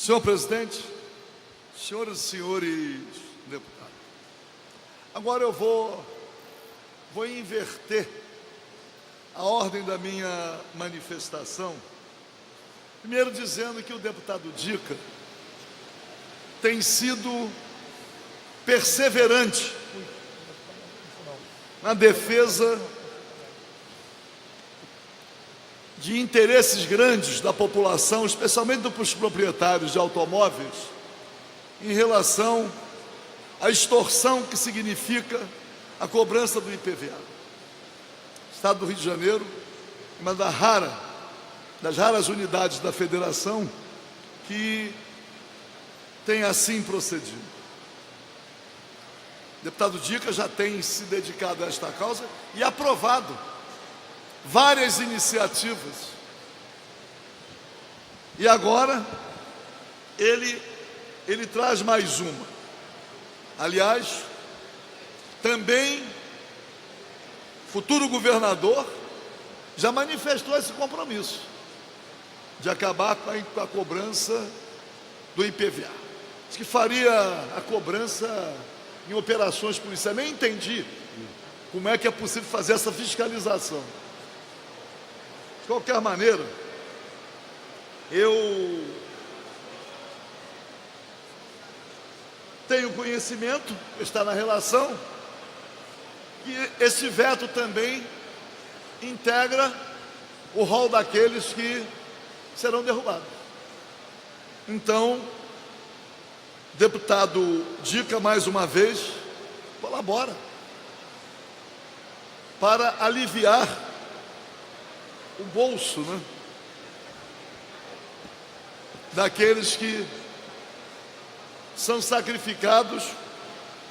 Senhor presidente, senhoras e senhores deputados, agora eu vou inverter a ordem da minha manifestação, primeiro dizendo que o deputado Dica tem sido perseverante na defesa de interesses grandes da população, especialmente dos proprietários de automóveis, em relação à extorsão que significa a cobrança do IPVA. O Estado do Rio de Janeiro é uma das raras unidades da federação que tem assim procedido. O deputado Dica já tem se dedicado a esta causa e aprovado várias iniciativas. E agora ele traz mais uma. Aliás, também futuro governador já manifestou esse compromisso de acabar com a cobrança do IPVA. Diz que faria a cobrança em operações policiais. Nem entendi como é que é possível fazer essa fiscalização. De qualquer maneira, eu tenho conhecimento, está na relação, que esse veto também integra o rol daqueles que serão derrubados. Então, deputado Dica, mais uma vez, colabora para aliviar o bolso, daqueles que são sacrificados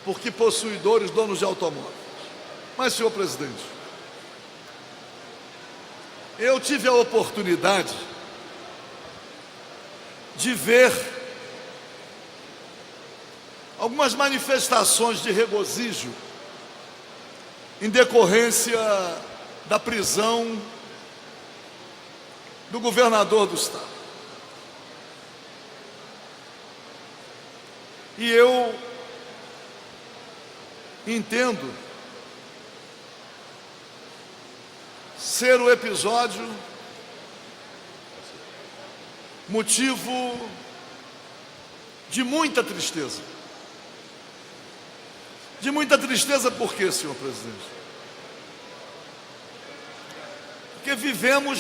porque possuidores, donos de automóveis. Mas, senhor presidente, eu tive a oportunidade de ver algumas manifestações de regozijo em decorrência da prisão do governador do estado. E eu entendo ser o episódio motivo de muita tristeza. De muita tristeza por quê, senhor presidente? Porque vivemos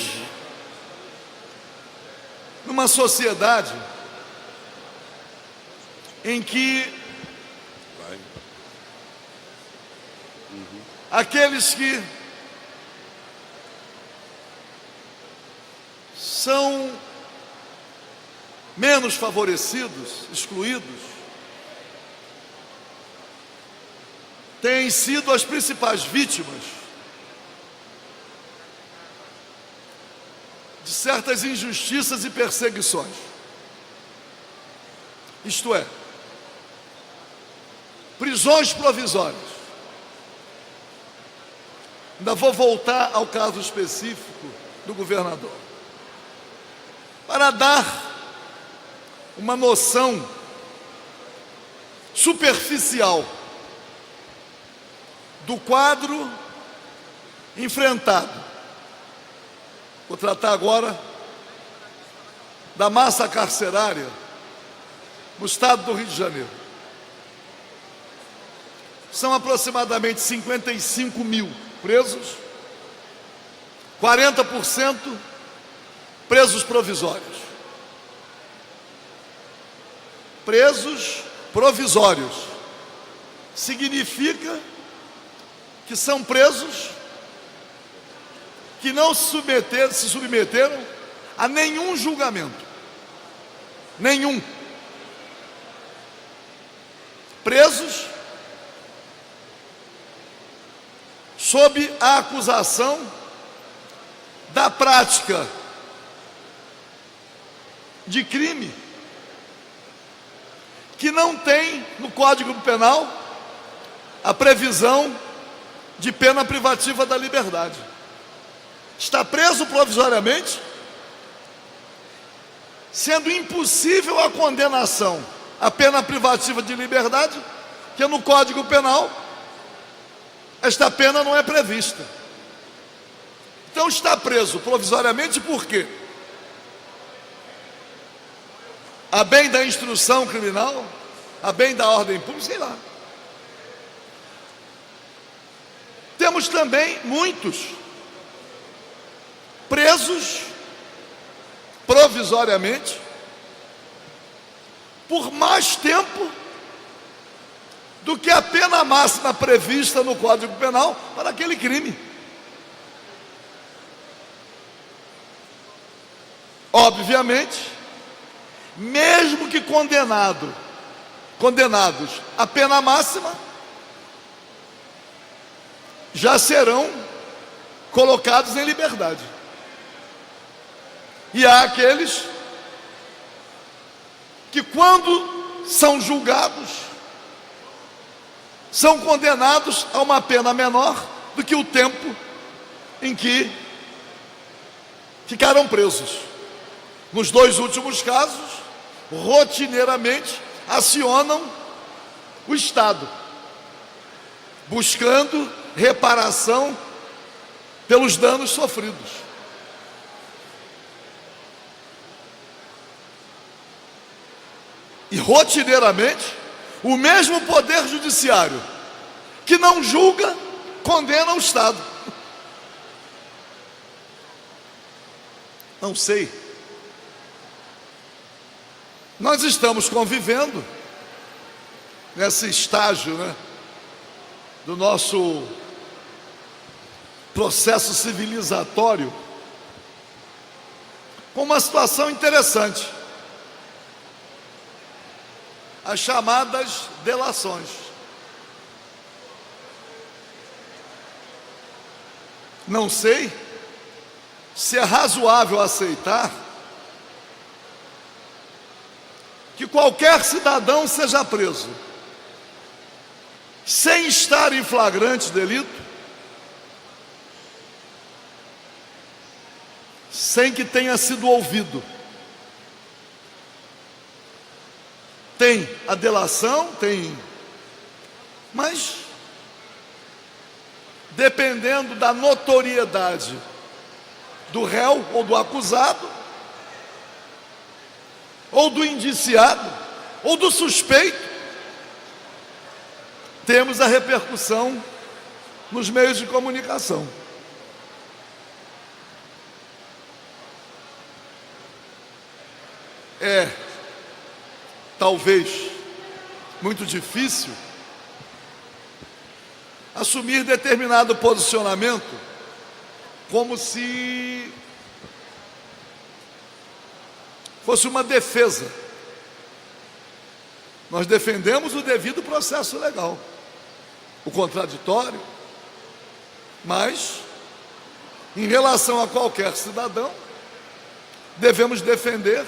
numa sociedade em que aqueles que são menos favorecidos, excluídos, têm sido as principais vítimas de certas injustiças e perseguições. Isto é, prisões provisórias. Ainda vou voltar ao caso específico do governador, para dar uma noção superficial do quadro enfrentado. Vou tratar agora da massa carcerária no estado do Rio de Janeiro. São aproximadamente 55 mil presos, 40% presos provisórios. Presos provisórios significa que são presos que não se submeteram a nenhum julgamento. Nenhum. Presos sob a acusação da prática de crime que não tem no Código Penal a previsão de pena privativa da liberdade. Está preso provisoriamente sendo impossível a condenação, a pena privativa de liberdade, que no Código Penal esta pena não é prevista. Então está preso provisoriamente por quê? A bem da instrução criminal, a bem da ordem pública, sei lá. Temos também muitos presos provisoriamente por mais tempo do que a pena máxima prevista no Código Penal para aquele crime. Obviamente, mesmo que condenados à pena máxima, já serão colocados em liberdade. E há aqueles que, quando são julgados, são condenados a uma pena menor do que o tempo em que ficaram presos. Nos dois últimos casos, rotineiramente acionam o Estado, buscando reparação pelos danos sofridos. E rotineiramente, o mesmo poder judiciário que não julga, condena o Estado. Não sei. Nós estamos convivendo nesse estágio, do nosso processo civilizatório, com uma situação interessante: as chamadas delações. Não sei se é razoável aceitar que qualquer cidadão seja preso sem estar em flagrante delito, sem que tenha sido ouvido. Tem a delação, mas dependendo da notoriedade do réu ou do acusado, ou do indiciado, ou do suspeito, temos a repercussão nos meios de comunicação. É talvez muito difícil assumir determinado posicionamento como se fosse uma defesa. Nós defendemos o devido processo legal, o contraditório, mas em relação a qualquer cidadão, devemos defender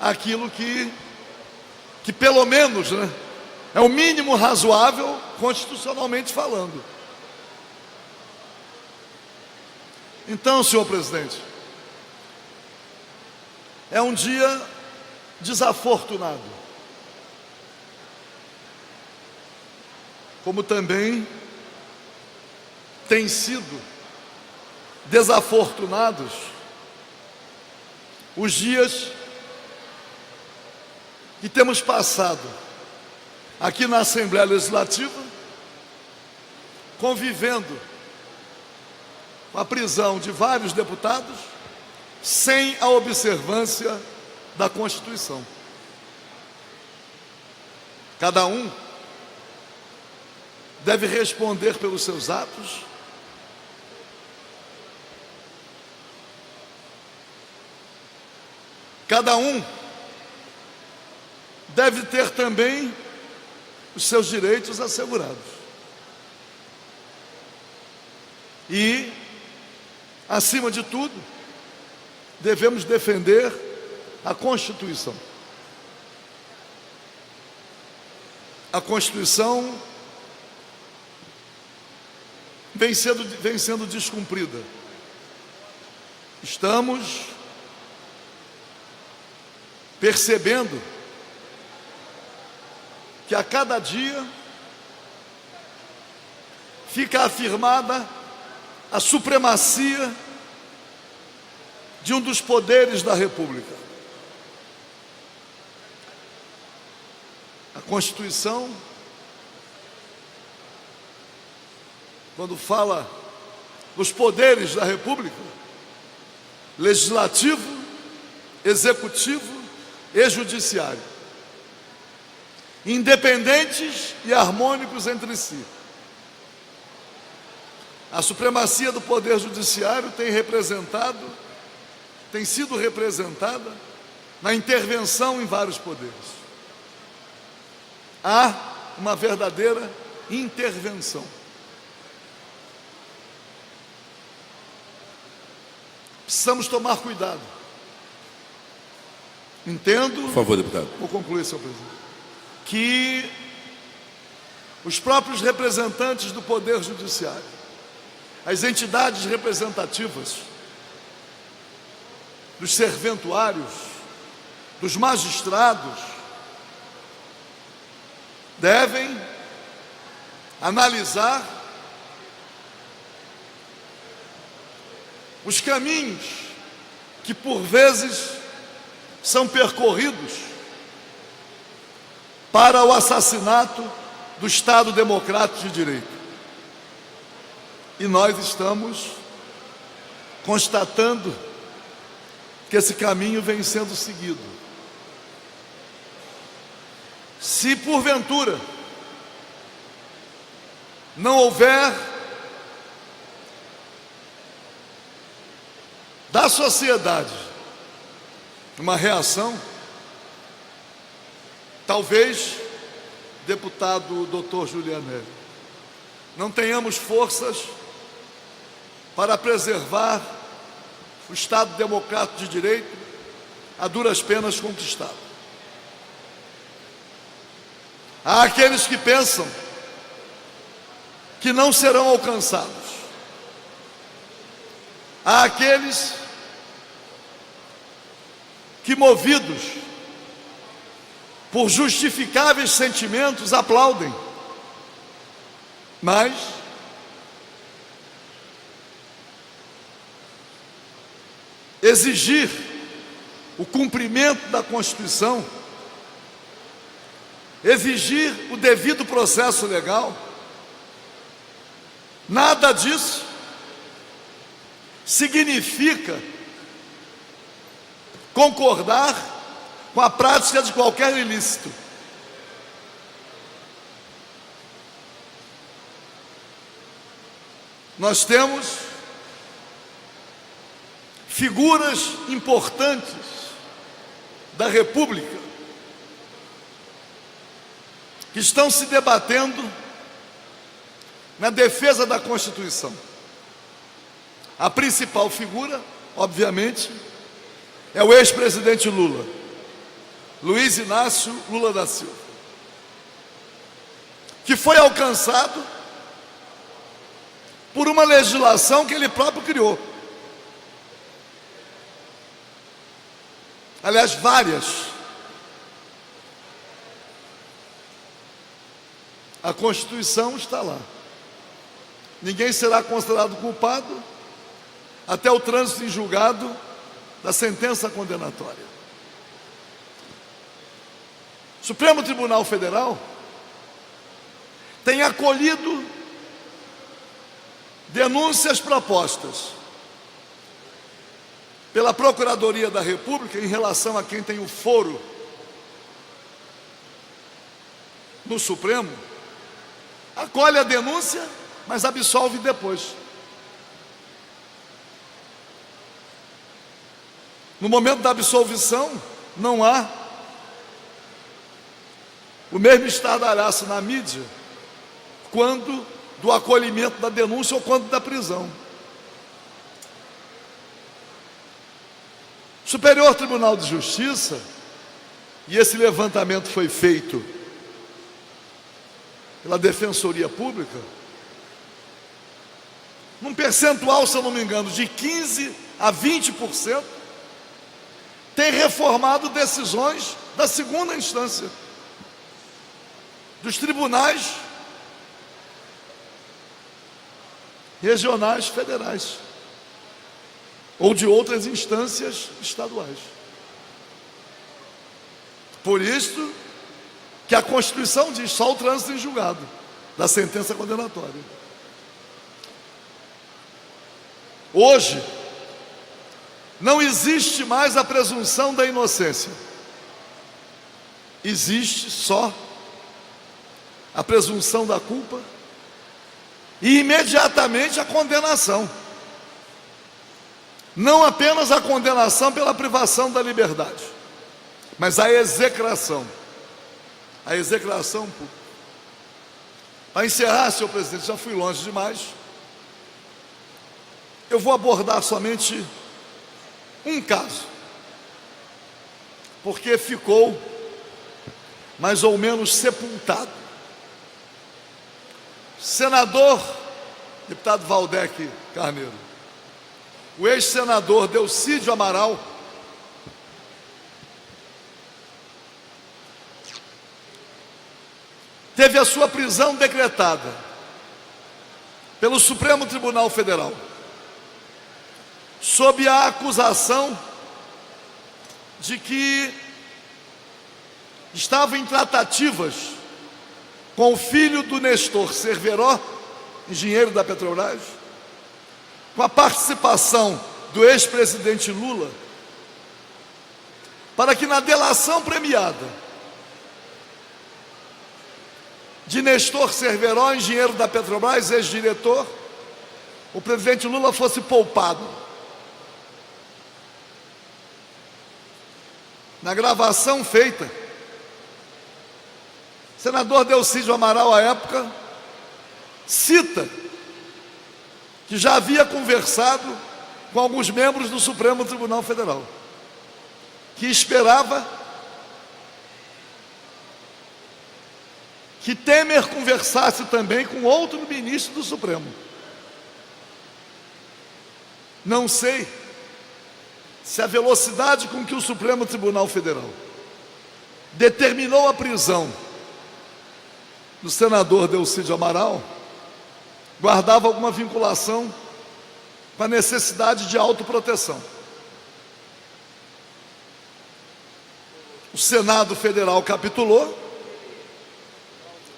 aquilo que pelo menos, é o mínimo razoável constitucionalmente falando. Então, senhor presidente, é um dia desafortunado, como também tem sido desafortunados os dias que temos passado aqui na Assembleia Legislativa, convivendo com a prisão de vários deputados, sem a observância da Constituição. Cada um deve responder pelos seus atos, cada um deve ter também os seus direitos assegurados. E, acima de tudo, devemos defender a Constituição. A Constituição vem sendo descumprida. Estamos percebendo que a cada dia fica afirmada a supremacia de um dos poderes da República. A Constituição, quando fala dos poderes da República, legislativo, executivo e judiciário, independentes e harmônicos entre si. A supremacia do poder judiciário tem sido representada na intervenção em vários poderes. Há uma verdadeira intervenção. Precisamos tomar cuidado. Entendo, por favor, deputado. Vou concluir, senhor presidente, que os próprios representantes do Poder Judiciário, as entidades representativas dos serventuários, dos magistrados, devem analisar os caminhos que por vezes são percorridos para o assassinato do Estado Democrático de Direito. E nós estamos constatando que esse caminho vem sendo seguido. Se porventura não houver da sociedade uma reação, talvez, deputado Dr. Julianelli, não tenhamos forças para preservar o Estado Democrático de Direito a duras penas conquistado. Há aqueles que pensam que não serão alcançados. Há aqueles que, movidos por justificáveis sentimentos, aplaudem. Mas exigir o cumprimento da Constituição, exigir o devido processo legal, nada disso significa concordar com a prática de qualquer ilícito. Nós temos figuras importantes da República que estão se debatendo na defesa da Constituição. A principal figura, obviamente, é o ex-presidente Lula, Luiz Inácio Lula da Silva, que foi alcançado por uma legislação que ele próprio criou. Aliás, várias. A Constituição está lá. Ninguém será considerado culpado até o trânsito em julgado da sentença condenatória. O Supremo Tribunal Federal tem acolhido denúncias propostas pela Procuradoria da República em relação a quem tem o foro no Supremo, acolhe a denúncia, mas absolve depois. No momento da absolvição, não há o mesmo estardalhaço na mídia quando do acolhimento da denúncia ou quando da prisão. O Superior Tribunal de Justiça, e esse levantamento foi feito pela Defensoria Pública, num percentual, se eu não me engano, de 15% a 20%, tem reformado decisões da segunda instância, dos tribunais regionais federais, ou de outras instâncias estaduais. Por isso que a Constituição diz só o trânsito em julgado da sentença condenatória. Hoje, não existe mais a presunção da inocência. Existe só a presunção da culpa e imediatamente a condenação. Não apenas a condenação pela privação da liberdade, mas a execração. A execração pública. Para encerrar, senhor presidente, já fui longe demais. Eu vou abordar somente um caso, porque ficou mais ou menos sepultado. Senador, deputado Valdec Carneiro, o ex-senador Delcídio Amaral teve a sua prisão decretada pelo Supremo Tribunal Federal, sob a acusação de que estava em tratativas com o filho do Nestor Cerveró, engenheiro da Petrobras, com a participação do ex-presidente Lula, para que na delação premiada de Nestor Cerveró, engenheiro da Petrobras, ex-diretor, o presidente Lula fosse poupado. Na gravação feita, o senador Delcídio Amaral, à época, cita que já havia conversado com alguns membros do Supremo Tribunal Federal, que esperava que Temer conversasse também com outro ministro do Supremo. Não sei se a velocidade com que o Supremo Tribunal Federal determinou a prisão do senador Delcídio Amaral guardava alguma vinculação com a necessidade de autoproteção. O Senado Federal capitulou,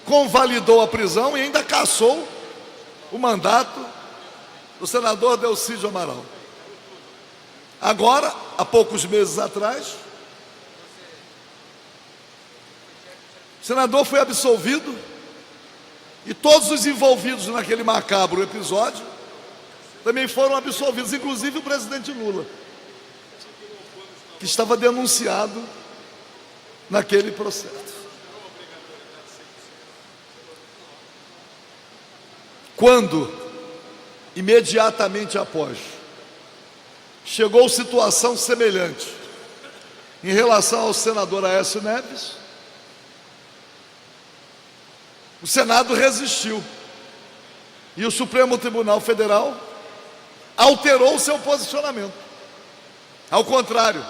convalidou a prisão e ainda cassou o mandato do senador Delcídio Amaral. Agora, há poucos meses atrás, o senador foi absolvido e todos os envolvidos naquele macabro episódio também foram absolvidos, inclusive o presidente Lula, que estava denunciado naquele processo. Quando, imediatamente após, chegou situação semelhante em relação ao senador Aécio Neves, o Senado resistiu e o Supremo Tribunal Federal alterou seu posicionamento. Ao contrário,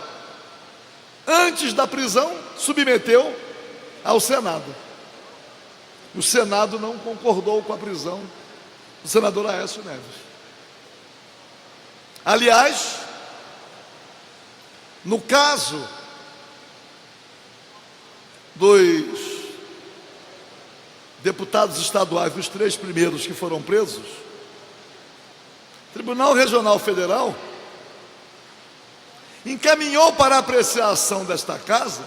antes da prisão, submeteu ao Senado. O Senado não concordou com a prisão do senador Aécio Neves. Aliás, no caso dos deputados estaduais, os 3 primeiros que foram presos, o Tribunal Regional Federal encaminhou para a apreciação desta casa,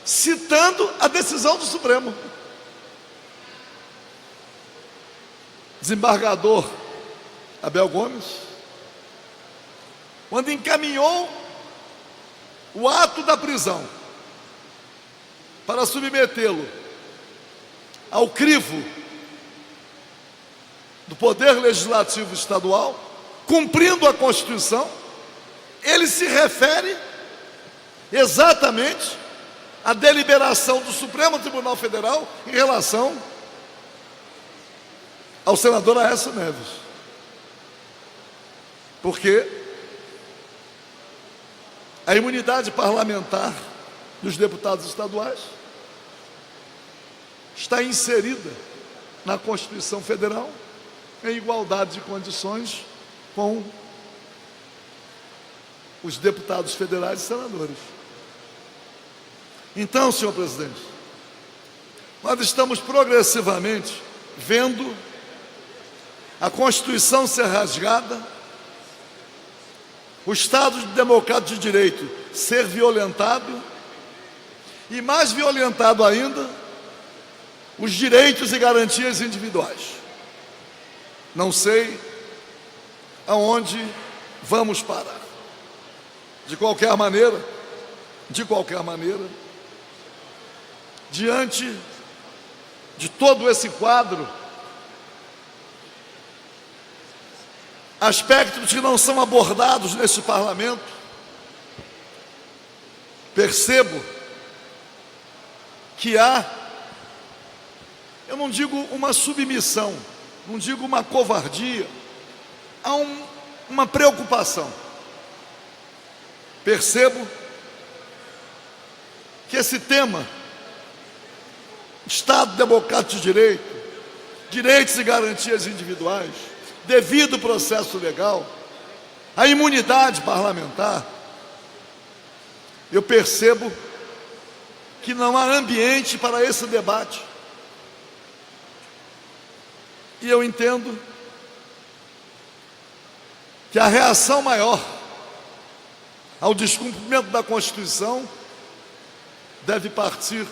citando a decisão do Supremo. Desembargador Abel Gomes, quando encaminhou o ato da prisão para submetê-lo ao crivo do Poder Legislativo Estadual, cumprindo a Constituição, ele se refere exatamente à deliberação do Supremo Tribunal Federal em relação ao senador Aécio Neves. Porque a imunidade parlamentar dos deputados estaduais está inserida na Constituição Federal em igualdade de condições com os deputados federais e senadores. Então, senhor presidente, nós estamos progressivamente vendo a Constituição ser rasgada, o Estado Democrático de Direito ser violentado e, mais violentado ainda, os direitos e garantias individuais. Não sei aonde vamos parar. De qualquer maneira, diante de todo esse quadro, aspectos que não são abordados nesse parlamento, percebo que há, eu não digo uma submissão, não digo uma covardia, há uma preocupação. Percebo que esse tema, Estado Democrático de Direito, direitos e garantias individuais, devido processo legal, a imunidade parlamentar, eu percebo que não há ambiente para esse debate. E eu entendo que a reação maior ao descumprimento da Constituição deve partir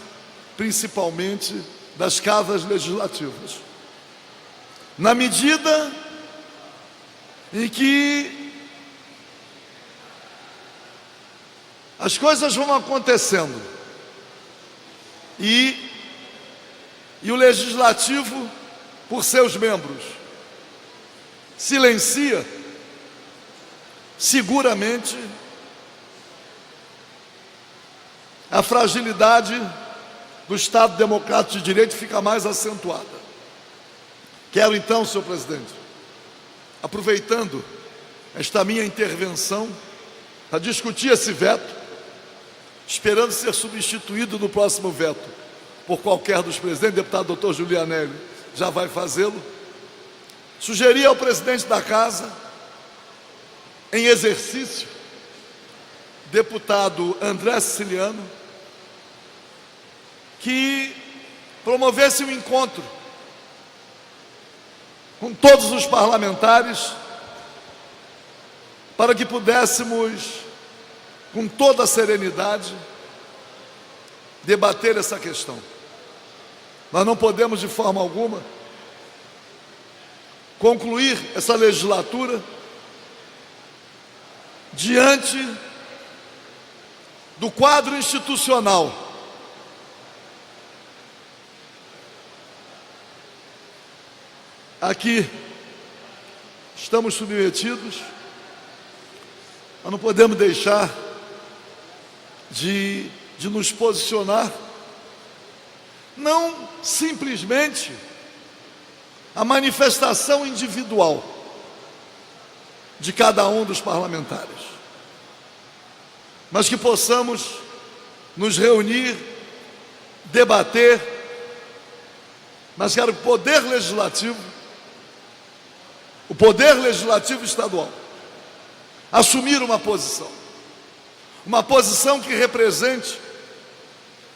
principalmente das casas legislativas. Na medida em que as coisas vão acontecendo e o Legislativo, por seus membros, silencia, seguramente a fragilidade do Estado Democrático de Direito fica mais acentuada. Quero então, senhor presidente, aproveitando esta minha intervenção, para discutir esse veto, esperando ser substituído no próximo veto por qualquer dos presidentes, o deputado doutor Julianelli já vai fazê-lo, sugerir ao presidente da Casa, em exercício, deputado André Siciliano, que promovesse um encontro com todos os parlamentares para que pudéssemos, com toda a serenidade, debater essa questão. Nós não podemos, de forma alguma, concluir essa legislatura diante do quadro institucional aqui estamos submetidos. Nós não podemos deixar de nos posicionar, não simplesmente a manifestação individual de cada um dos parlamentares, mas que possamos nos reunir, debater, mas quero que o Poder Legislativo Estadual, assumir uma posição que represente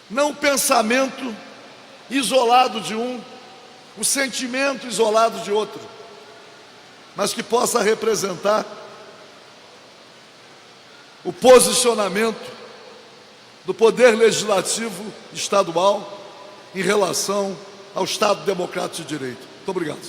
não o pensamento isolado de um, o sentimento isolado de outro, mas que possa representar o posicionamento do Poder Legislativo Estadual em relação ao Estado Democrático de Direito. Muito obrigado.